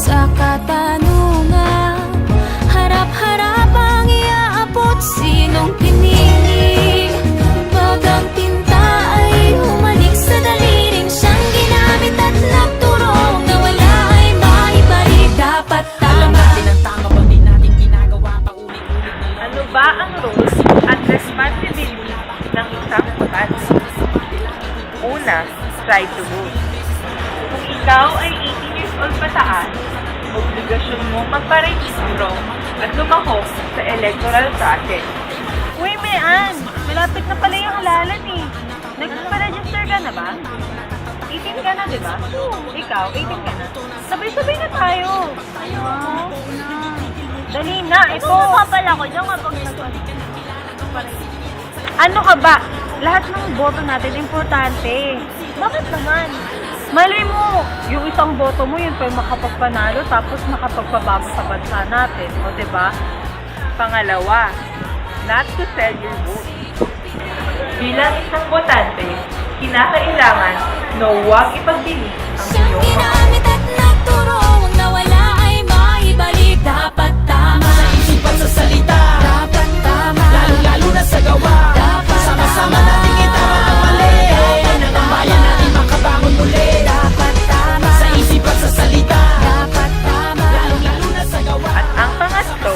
sa katanungan, harap-harapang iaabot sinong pinili. Bagang tinta ay humalik sa daliring siyang ginamit at nagturong na wala ay maibalik. Dapat tama. Ano ba ang roles at responsibility ng isang botante? Una, try to vote. Kung ikaw ay 18 years old pataas, obligasyon mo magparehistro at lumahok sa electoral process. Uy, Mayan! Malapit na pala yung halalan eh. Nagpa-register ka na ba? 18 ka na, di ba? Ikaw, 18 ka na. Sabay-sabay na tayo. Dali na, ito. Pala ko dyan kapag Ano ka ba? Lahat ng boto natin importante. Bakit naman? Malay mo, yung isang boto mo yun pa yung makapagpanalo tapos makapagpabago sa bansa natin. O diba? Pangalawa, not to sell your vote. Bilang isang botante, kinakailangan na huwag ipagbili ang Siyang iyong mga ginamit at nagturong na wala ay maibalik. Dapat tama. Sa isipan sa salita, Dapat tama. lalo na sa gawa. Dapat Sama-sama tama. nating itama ang mali. Ng ang bayan natin makabangon muli. Dapat tama. Sa isipan sa salita, Dapat tama. lalo na sa gawa. At ang pangatlo,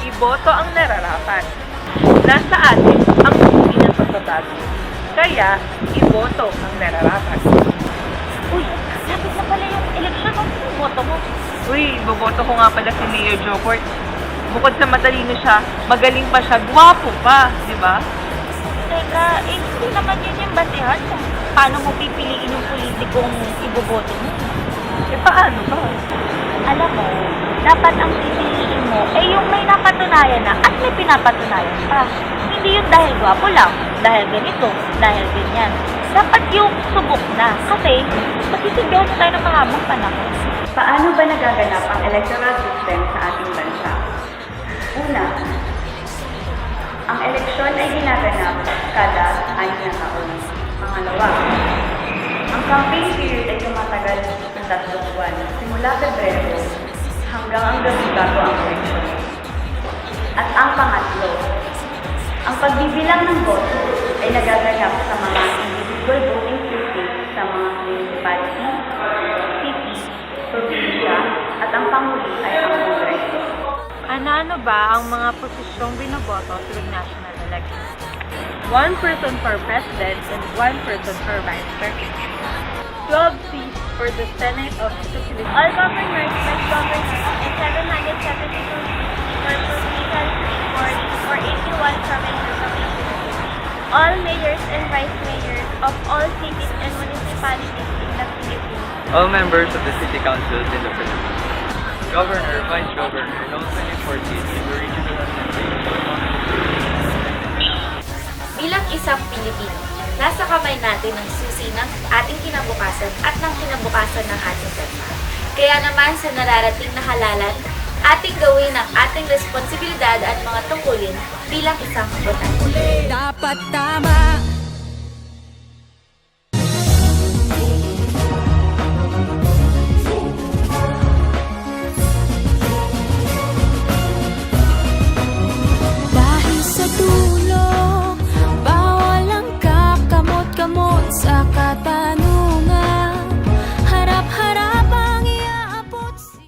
iboto ang nararapat. Nasa atin ang susi ng pagbabago. Kaya, iboto ang nararapat. Uy, lapit na pala yung eleksyon. Ano yung boto mo? Uy, boboto ko nga pala si Mayor Joport. Bukod sa matalino siya, magaling pa siya, gwapo pa, di ba? Teka, hindi naman yun yung basihan kung paano mo pipiliin yung politikong iboboto mo. Eh, paano ba? Alam mo, dapat ang pipiliin mo ay yung may napatunayan na at may pinapatunayan pa. Hindi yung dahil gwapo lang, dahil ganito, dahil ganyan. Dapat yung subok na kasi magsisilbihan na tayo ng mahabang panahon. Paano ba nagaganap ang electoral system sa ating bansa? Una, ang eleksyon ay ginaganap kada 6 na taon. Pangalawa, ang campaign period ay tumatagal ng 3 buwan, simula Pebrero hanggang ang gabi bago ang eleksyon. At ang pangatlo, ang pagbibilang ng boto ay nagaganap sa mga individual voting districts sa mga municipality, city, probinsya, at ang panghuli ay ang Kongreso. Ano ba ang mga posisyong binoboto tuwing national election? 1 person for president and 1 person for vice president. 12 seats for the Senate of the Philippines. All governors, vice governors, and 772 for provincial authorities or 81 provinces of the Philippines. All mayors and vice mayors of all cities and municipalities in the Philippines. All members of the city councils in the Philippines. Governor, vice governor, and all 24 seats in the regional assembly. Bilang isang Pilipino, nasa kamay natin ang susi ng ating kinabukasan at ng kinabukasan ng ating bansa. Kaya naman sa nararating na halalan, ating gawin ang ating responsibilidad at mga tungkulin bilang isang botante. Dapat tama.